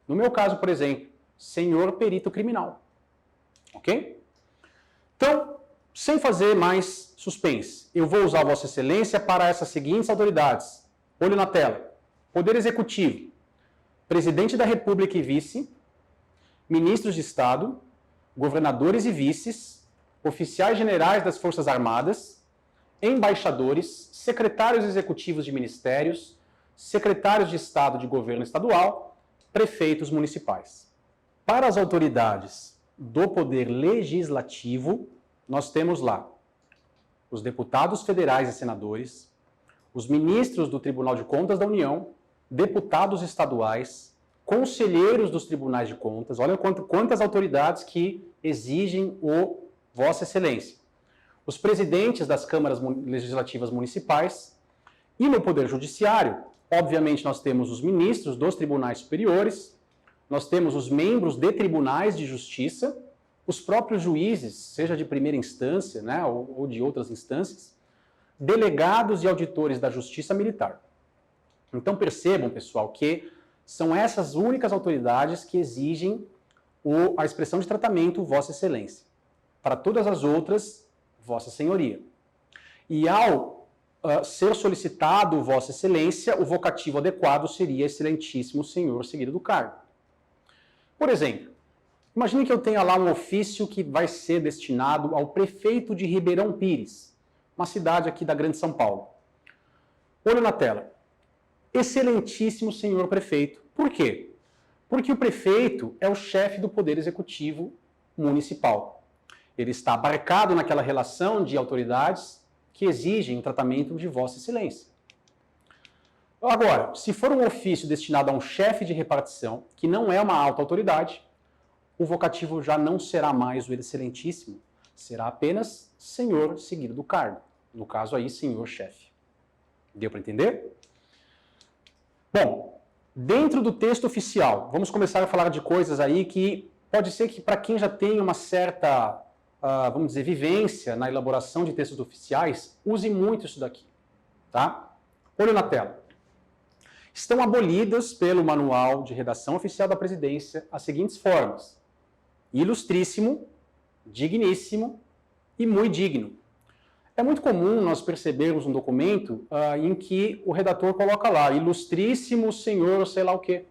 No meu caso, por exemplo, senhor perito criminal. Ok? Então, sem fazer mais suspense, eu vou usar Vossa Excelência para essas seguintes autoridades. Olho na tela. Poder Executivo, Presidente da República e Vice, Ministros de Estado, Governadores e Vices, Oficiais Generais das Forças Armadas, embaixadores, secretários executivos de ministérios, secretários de Estado de Governo Estadual, prefeitos municipais. Para as autoridades do Poder Legislativo, nós temos lá os deputados federais e senadores, os ministros do Tribunal de Contas da União, deputados estaduais, conselheiros dos tribunais de contas, olha quantas autoridades que exigem o Vossa Excelência. Os presidentes das câmaras legislativas municipais e no Poder Judiciário, obviamente nós temos os ministros dos tribunais superiores, nós temos os membros de tribunais de justiça, os próprios juízes, seja de primeira instância, né, ou de outras instâncias, delegados e auditores da Justiça Militar. Então percebam, pessoal, que são essas únicas autoridades que exigem a expressão de tratamento Vossa Excelência. Para todas as outras, Vossa Senhoria. E ao ser solicitado Vossa Excelência, o vocativo adequado seria Excelentíssimo Senhor, seguido do cargo. Por exemplo, imagine que eu tenha lá um ofício que vai ser destinado ao prefeito de Ribeirão Pires, uma cidade aqui da Grande São Paulo. Olho na tela. Excelentíssimo Senhor Prefeito. Por quê? Porque o prefeito é o chefe do Poder Executivo Municipal. Ele está abarcado naquela relação de autoridades que exigem o tratamento de Vossa Excelência. Agora, se for um ofício destinado a um chefe de repartição, que não é uma alta autoridade, o vocativo já não será mais o Excelentíssimo, será apenas Senhor seguido do cargo. No caso aí, Senhor chefe. Deu para entender? Bom, dentro do texto oficial, vamos começar a falar de coisas aí que pode ser que para quem já tem uma certa vamos dizer, vivência na elaboração de textos oficiais, use muito isso daqui. tá? Olho na tela. Estão abolidas pelo Manual de Redação Oficial da Presidência as seguintes formas: ilustríssimo, digníssimo e muito digno. É muito comum nós percebermos um documento em que o redator coloca lá, ilustríssimo senhor, sei lá o quê.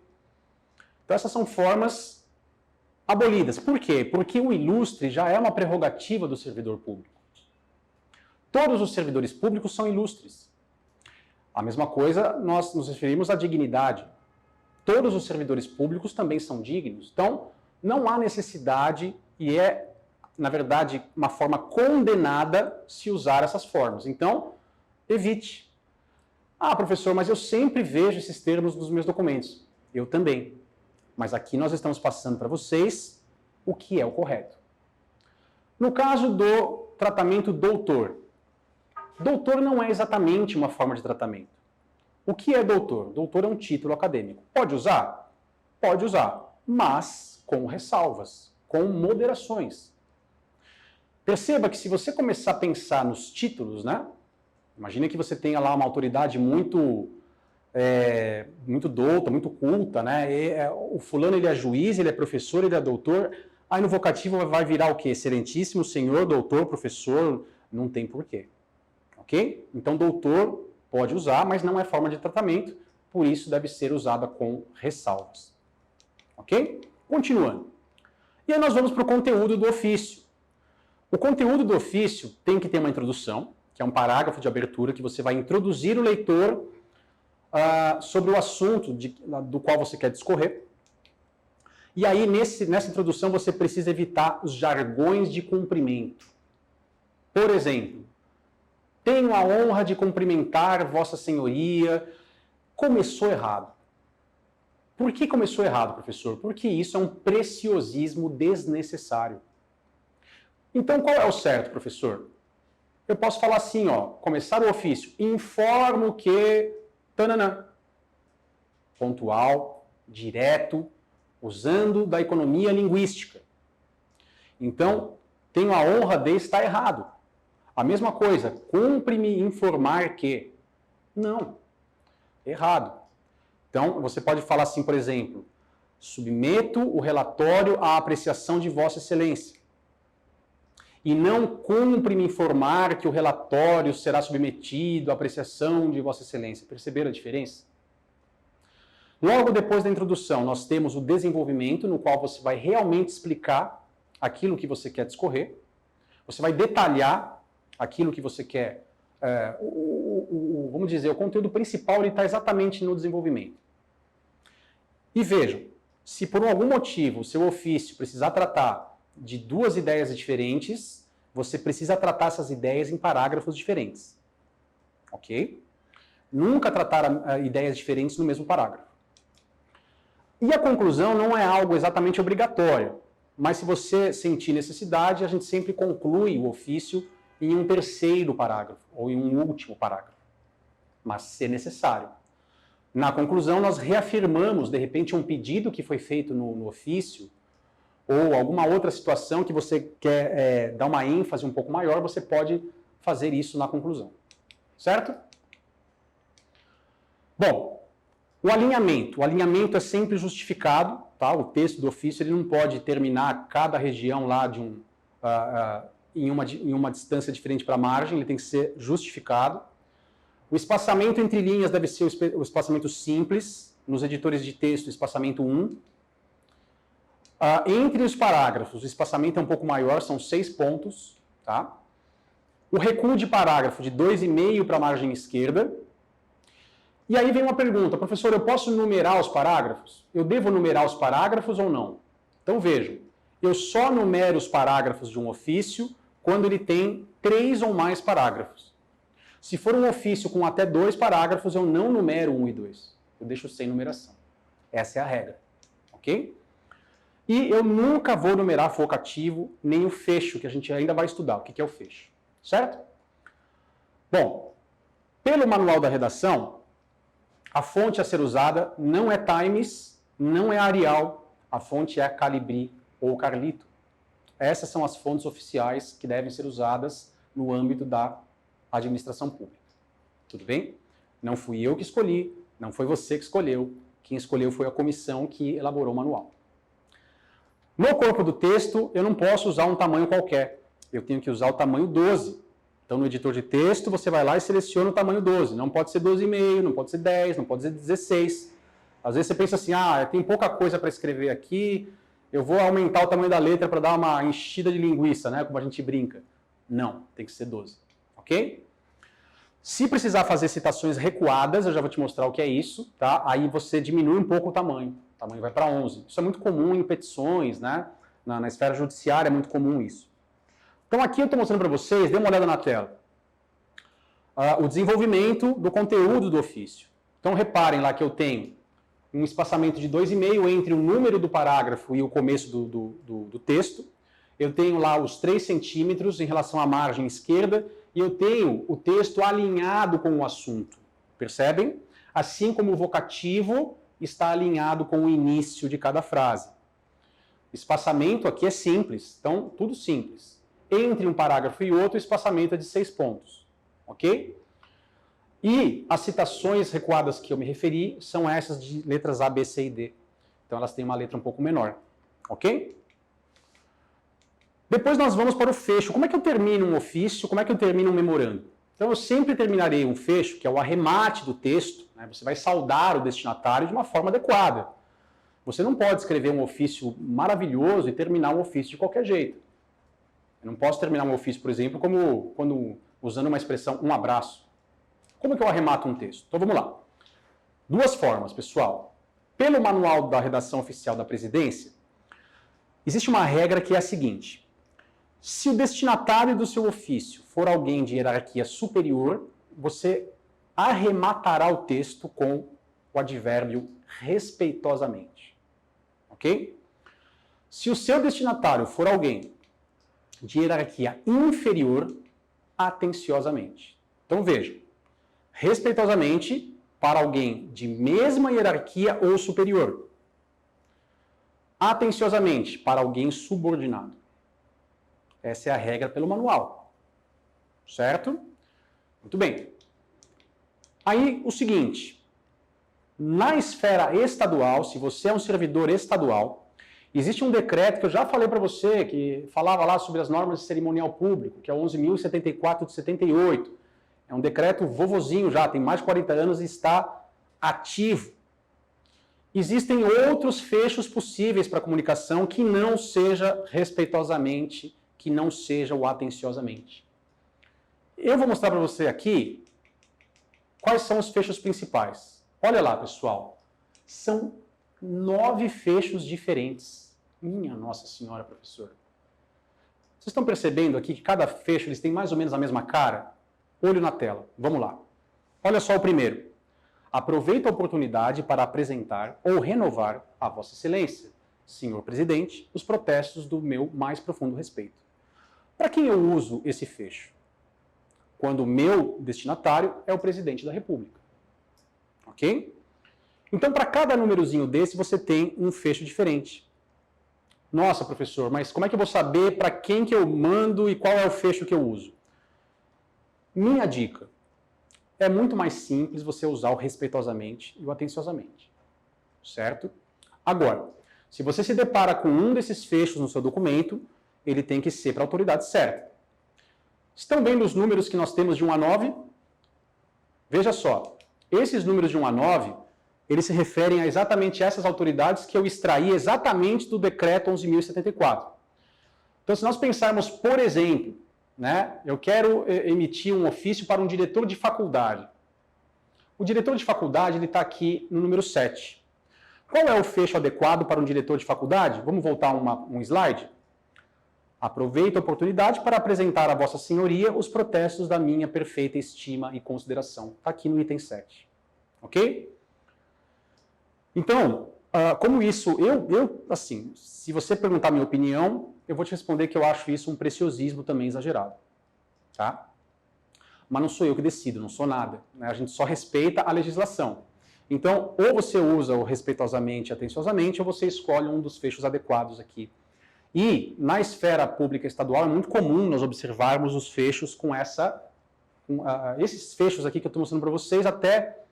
Então essas são formas abolidas. Por quê? Porque o ilustre já é uma prerrogativa do servidor público. Todos os servidores públicos são ilustres. A mesma coisa, nós nos referimos à dignidade. Todos os servidores públicos também são dignos. Então, não há necessidade, e é, na verdade, uma forma condenada se usar essas formas. Então, evite. Ah, professor, mas eu sempre vejo esses termos nos meus documentos. Eu também. Mas aqui nós estamos passando para vocês o que é o correto. No caso do tratamento doutor. Doutor não é exatamente uma forma de tratamento. O que é doutor? Doutor é um título acadêmico. Pode usar? Pode usar, mas com ressalvas, com moderações. Perceba que se você começar a pensar nos títulos, né? Imagina que você tenha lá uma autoridade muito douta, muito culta, né? O fulano ele é juiz, ele é professor, ele é doutor. Aí no vocativo vai virar o quê? Excelentíssimo senhor, doutor, professor, não tem porquê. Ok? Então doutor pode usar, mas não é forma de tratamento, por isso deve ser usada com ressalvas. Ok? Continuando. E aí nós vamos para o conteúdo do ofício. O conteúdo do ofício tem que ter uma introdução, que é um parágrafo de abertura que você vai introduzir o leitor sobre o assunto do qual você quer discorrer. E aí, nessa introdução, você precisa evitar os jargões de cumprimento. Por exemplo, tenho a honra de cumprimentar Vossa Senhoria. Começou errado. Por que começou errado, professor? Porque isso é um preciosismo desnecessário. Então, qual é o certo, professor? Eu posso falar assim, ó, começar o ofício. Informo que... Tananã. Pontual, direto, usando da economia linguística. Então, tenho a honra de estar errado. A mesma coisa, cumpre-me informar que... Não, errado. Então, você pode falar assim, por exemplo, submeto o relatório à apreciação de Vossa Excelência. E não cumpre-me informar que o relatório será submetido à apreciação de Vossa Excelência. Perceberam a diferença? Logo depois da introdução, nós temos o desenvolvimento, no qual você vai realmente explicar aquilo que você quer discorrer. Você vai detalhar aquilo que você quer. Vamos dizer, o conteúdo principal está exatamente no desenvolvimento. E vejam, se por algum motivo o seu ofício precisar tratar de duas ideias diferentes, você precisa tratar essas ideias em parágrafos diferentes. Ok? Nunca tratar ideias diferentes no mesmo parágrafo. E a conclusão não é algo exatamente obrigatório, mas se você sentir necessidade, a gente sempre conclui o ofício em um terceiro parágrafo, ou em um último parágrafo, mas se necessário. Na conclusão, nós reafirmamos, de repente, um pedido que foi feito no ofício, ou alguma outra situação que você quer dar uma ênfase um pouco maior, você pode fazer isso na conclusão. Certo? Bom, o alinhamento. O alinhamento é sempre justificado, tá? O texto do ofício ele não pode terminar cada região lá em uma distância diferente para a margem, ele tem que ser justificado. O espaçamento entre linhas deve ser o espaçamento simples, nos editores de texto, espaçamento 1. Entre os parágrafos, o espaçamento é um pouco maior, são 6 pontos. Tá? O recuo de parágrafo de 2,5 para a margem esquerda. E aí vem uma pergunta, professor, eu posso numerar os parágrafos? Eu devo numerar os parágrafos ou não? Então vejam, eu só numero os parágrafos de um ofício quando ele tem 3 ou mais parágrafos. Se for um ofício com até 2 parágrafos, eu não numero 1 e 2. Eu deixo sem numeração. Essa é a regra. Ok? E eu nunca vou numerar vocativo, nem o fecho, que a gente ainda vai estudar. O que é o fecho? Certo? Bom, pelo manual da redação, a fonte a ser usada não é Times, não é Arial, a fonte é Calibri ou Carlito. Essas são as fontes oficiais que devem ser usadas no âmbito da administração pública. Tudo bem? Não fui eu que escolhi, não foi você que escolheu. Quem escolheu foi a comissão que elaborou o manual. No corpo do texto, eu não posso usar um tamanho qualquer. Eu tenho que usar o tamanho 12. Então, no editor de texto, você vai lá e seleciona o tamanho 12. Não pode ser 12,5, não pode ser 10, não pode ser 16. Às vezes você pensa assim, tem pouca coisa para escrever aqui, eu vou aumentar o tamanho da letra para dar uma enchida de linguiça, né? Como a gente brinca. Não, tem que ser 12. Ok? Se precisar fazer citações recuadas, eu já vou te mostrar o que é isso, tá? Aí você diminui um pouco o tamanho. O tamanho vai para 11. Isso é muito comum em petições, né? Na esfera judiciária é muito comum isso. Então aqui eu estou mostrando para vocês, dê uma olhada na tela, o desenvolvimento do conteúdo do ofício. Então reparem lá que eu tenho um espaçamento de 2,5 entre o número do parágrafo e o começo do texto. Eu tenho lá os 3 centímetros em relação à margem esquerda e eu tenho o texto alinhado com o assunto. Percebem? Assim como o vocativo está alinhado com o início de cada frase. Espaçamento aqui é simples, então tudo simples. Entre um parágrafo e outro, o espaçamento é de 6 pontos. Ok? E as citações recuadas que eu me referi são essas de letras A, B, C e D. Então elas têm uma letra um pouco menor. Ok? Depois nós vamos para o fecho. Como é que eu termino um ofício? Como é que eu termino um memorando? Então eu sempre terminarei um fecho, que é o arremate do texto. Né? Você vai saudar o destinatário de uma forma adequada. Você não pode escrever um ofício maravilhoso e terminar um ofício de qualquer jeito. Eu não posso terminar um ofício, por exemplo, como quando usando uma expressão, um abraço. Como é que eu arremato um texto? Então vamos lá. 2 formas, pessoal. Pelo manual da redação oficial da presidência, existe uma regra que é a seguinte. Se o destinatário do seu ofício for alguém de hierarquia superior, você arrematará o texto com o advérbio respeitosamente. Ok? Se o seu destinatário for alguém de hierarquia inferior, atenciosamente. Então veja, respeitosamente para alguém de mesma hierarquia ou superior. Atenciosamente para alguém subordinado. Essa é a regra pelo manual. Certo? Muito bem. Aí o seguinte, na esfera estadual, se você é um servidor estadual, existe um decreto que eu já falei para você, que falava lá sobre as normas de cerimonial público, que é o 11.074 de 78. É um decreto vovozinho já, tem mais de 40 anos e está ativo. Existem outros fechos possíveis para a comunicação que não seja respeitosamente, que não seja o atenciosamente. Eu vou mostrar para você aqui quais são os fechos principais. Olha lá, pessoal. São 9 fechos diferentes. Minha Nossa Senhora, professor. Vocês estão percebendo aqui que cada fecho eles têm mais ou menos a mesma cara? Olho na tela. Vamos lá. Olha só o primeiro. Aproveito a oportunidade para apresentar ou renovar a Vossa Excelência, senhor presidente, os protestos do meu mais profundo respeito. Para quem eu uso esse fecho? Quando o meu destinatário é o presidente da República. Ok? Então, para cada númerozinho desse, você tem um fecho diferente. Nossa, professor, mas como é que eu vou saber para quem que eu mando e qual é o fecho que eu uso? Minha dica. É muito mais simples você usar o respeitosamente e o atenciosamente. Certo? Agora, se você se depara com um desses fechos no seu documento, ele tem que ser para a autoridade certa. Estão vendo os números que nós temos de 1 a 9? Veja só. Esses números de 1 a 9, eles se referem a exatamente essas autoridades que eu extraí exatamente do decreto 11.074. Então, se nós pensarmos, por exemplo, né, eu quero emitir um ofício para um diretor de faculdade. O diretor de faculdade está aqui no número 7. Qual é o fecho adequado para um diretor de faculdade? Vamos voltar um slide? Aproveito a oportunidade para apresentar a Vossa Senhoria os protestos da minha perfeita estima e consideração. Está aqui no item 7. Ok? Então, como isso, assim, se você perguntar a minha opinião, eu vou te responder que eu acho isso um preciosismo também exagerado. Tá? Mas não sou eu que decido, não sou nada. Né? A gente só respeita a legislação. Então, ou você usa o respeitosamente e atenciosamente, ou você escolhe um dos fechos adequados aqui. E, na esfera pública estadual, é muito comum nós observarmos os fechos com essa esses fechos aqui que eu estou mostrando para vocês, até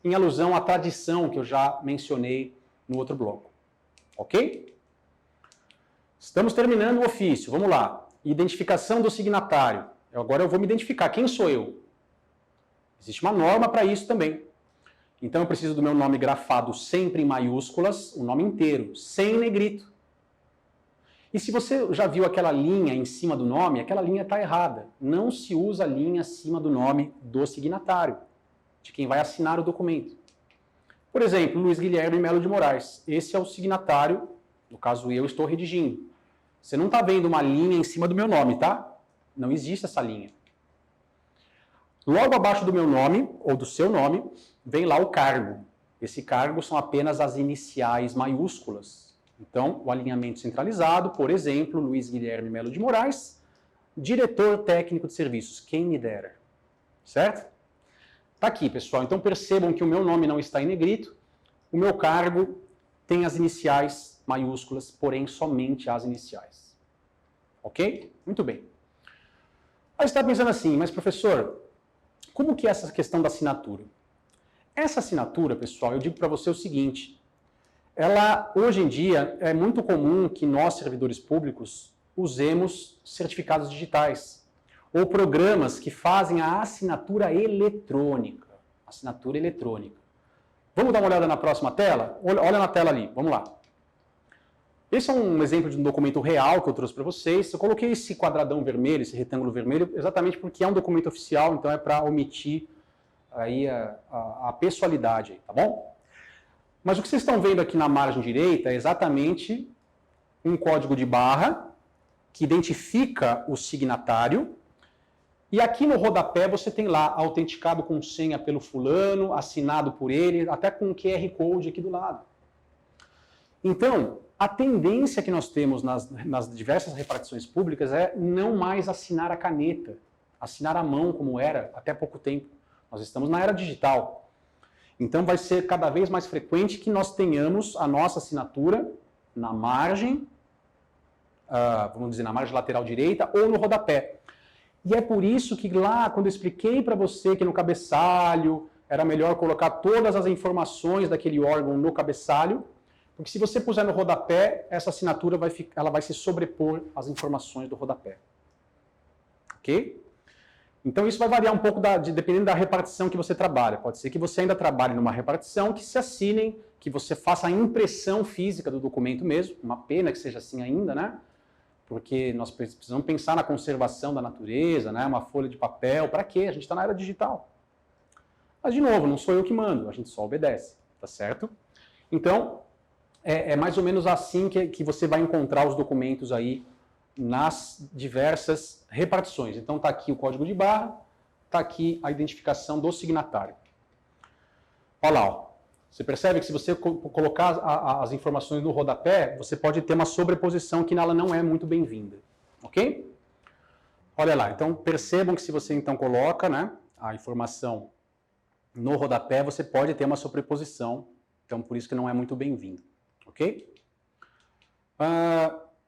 em alusão à tradição que eu já mencionei no outro bloco. Ok? Estamos terminando o ofício. Vamos lá. Identificação do signatário. Agora eu vou me identificar. Quem sou eu? Existe uma norma para isso também. Então eu preciso do meu nome grafado sempre em maiúsculas, o nome inteiro, sem negrito. E se você já viu aquela linha em cima do nome, aquela linha está errada. Não se usa linha acima do nome do signatário, de quem vai assinar o documento. Por exemplo, Luiz Guilherme Melo de Moraes. Esse é o signatário, no caso eu estou redigindo. Você não está vendo uma linha em cima do meu nome, tá? Não existe essa linha. Logo abaixo do meu nome, ou do seu nome, vem lá o cargo. Esse cargo são apenas as iniciais maiúsculas. Então, o alinhamento centralizado, por exemplo, Luiz Guilherme Melo de Moraes, diretor técnico de serviços, quem me dera. Certo? Tá aqui, pessoal. Então, percebam que o meu nome não está em negrito, o meu cargo tem as iniciais maiúsculas, porém somente as iniciais. Ok? Muito bem. Aí você está pensando assim, mas professor, como que é essa questão da assinatura? Essa assinatura, pessoal, eu digo para você o seguinte, ela, hoje em dia, é muito comum que nós, servidores públicos, usemos certificados digitais ou programas que fazem a assinatura eletrônica. Assinatura eletrônica. Vamos dar uma olhada na próxima tela? Olha na tela ali, vamos lá. Esse é um exemplo de um documento real que eu trouxe para vocês. Eu coloquei esse quadradão vermelho, esse retângulo vermelho, exatamente porque é um documento oficial, então é para omitir aí a pessoalidade, tá bom? Mas o que vocês estão vendo aqui na margem direita é exatamente um código de barra que identifica o signatário. E aqui no rodapé você tem lá autenticado com senha pelo fulano, assinado por ele, até com um QR Code aqui do lado. Então, a tendência que nós temos nas diversas repartições públicas é não mais assinar a caneta, assinar à mão como era até pouco tempo. Nós estamos na era digital. Então vai ser cada vez mais frequente que nós tenhamos a nossa assinatura na margem, vamos dizer, na margem lateral direita ou no rodapé. E é por isso que lá, quando eu expliquei para você que no cabeçalho era melhor colocar todas as informações daquele órgão no cabeçalho, porque se você puser no rodapé, essa assinatura ela vai se sobrepor às informações do rodapé. Ok? Então isso vai variar um pouco dependendo da repartição que você trabalha. Pode ser que você ainda trabalhe numa repartição que se assinem, que você faça a impressão física do documento mesmo. Uma pena que seja assim ainda, né? Porque nós precisamos pensar na conservação da natureza, né? Uma folha de papel, para quê? A gente está na era digital. Mas, de novo, não sou eu que mando, a gente só obedece, tá certo? Então, é mais ou menos assim que você vai encontrar os documentos aí nas diversas repartições. Então está aqui o código de barra, está aqui a identificação do signatário. Olha lá, ó. Você percebe que se você colocar as informações no rodapé, você pode ter uma sobreposição que ela não é muito bem-vinda. Ok? Olha lá, então percebam que se você então coloca, né, a informação no rodapé, você pode ter uma sobreposição, então por isso que não é muito bem-vindo. Ok?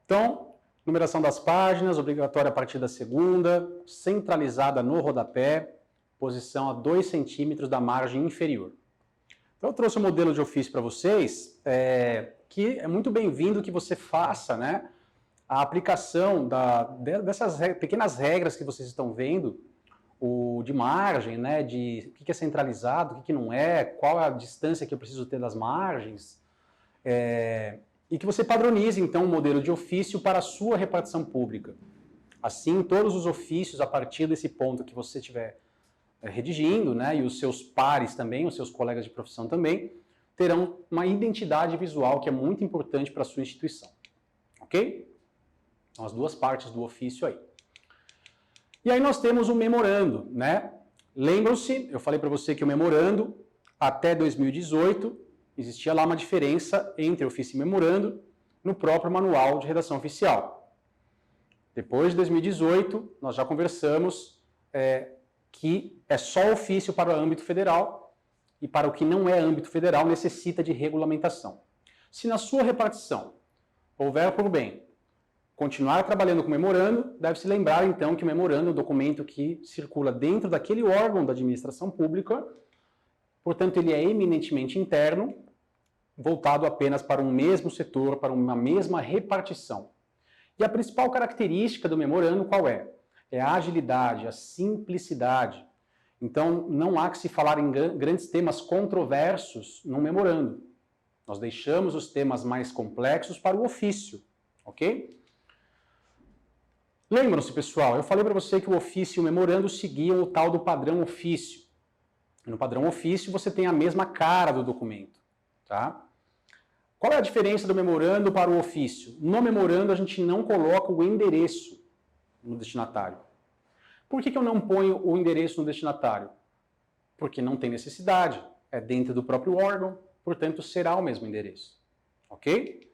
Então, numeração das páginas, obrigatória a partir da segunda, centralizada no rodapé, posição a 2 centímetros da margem inferior. Então, eu trouxe um modelo de ofício para vocês, que é muito bem-vindo que você faça, né, a aplicação dessas pequenas regras que vocês estão vendo, de margem, né, de o que é centralizado, o que não é, qual é a distância que eu preciso ter das margens, e que você padronize, então, um modelo de ofício para a sua repartição pública. Assim, todos os ofícios, a partir desse ponto que você estiver redigindo, né, e os seus pares também, os seus colegas de profissão também, terão uma identidade visual que é muito importante para a sua instituição. Ok? Então, as duas partes do ofício aí. E aí nós temos o memorando, né? Lembram-se, eu falei para você que o memorando, até 2018, existia lá uma diferença entre ofício e memorando no próprio manual de redação oficial. Depois de 2018, nós já conversamos que é só ofício para o âmbito federal e para o que não é âmbito federal necessita de regulamentação. Se na sua repartição houver por bem continuar trabalhando com memorando, deve-se lembrar, então, que o memorando é um documento que circula dentro daquele órgão da administração pública, portanto, ele é eminentemente interno, voltado apenas para um mesmo setor, para uma mesma repartição. E a principal característica do memorando qual é? É a agilidade, a simplicidade. Então, não há que se falar em grandes temas controversos no memorando. Nós deixamos os temas mais complexos para o ofício, ok? Lembram-se, pessoal, eu falei para você que o ofício e o memorando seguiam o tal do padrão ofício. No padrão ofício, você tem a mesma cara do documento, tá? Qual é a diferença do memorando para o ofício? No memorando, a gente não coloca o endereço no destinatário. Por que eu não ponho o endereço no destinatário? Porque não tem necessidade. É dentro do próprio órgão, portanto, será o mesmo endereço. Ok?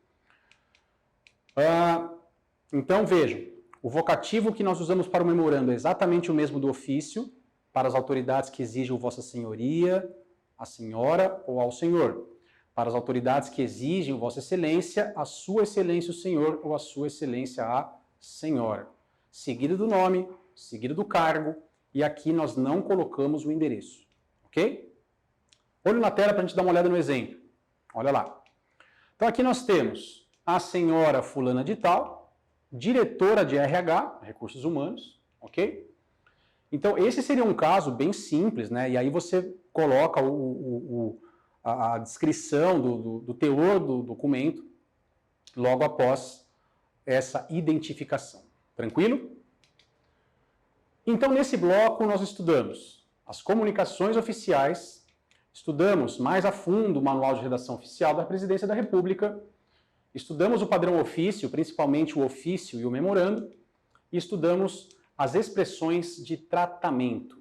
Então, vejam. O vocativo que nós usamos para o memorando é exatamente o mesmo do ofício, para as autoridades que exigem Vossa Senhoria, a Senhora ou ao Senhor. Para as autoridades que exigem Vossa Excelência, a Sua Excelência o Senhor ou a Sua Excelência a Senhora. Seguido do nome, seguido do cargo, e aqui nós não colocamos o endereço. Ok? Olho na tela para a gente dar uma olhada no exemplo. Olha lá. Então aqui nós temos a senhora fulana de tal, diretora de RH, Recursos Humanos, ok? Então esse seria um caso bem simples, né? E aí você coloca a descrição do teor do documento logo após essa identificação. Tranquilo? Então, nesse bloco, nós estudamos as comunicações oficiais, estudamos mais a fundo o Manual de Redação Oficial da Presidência da República, estudamos o padrão ofício, principalmente o ofício e o memorando, e estudamos as expressões de tratamento.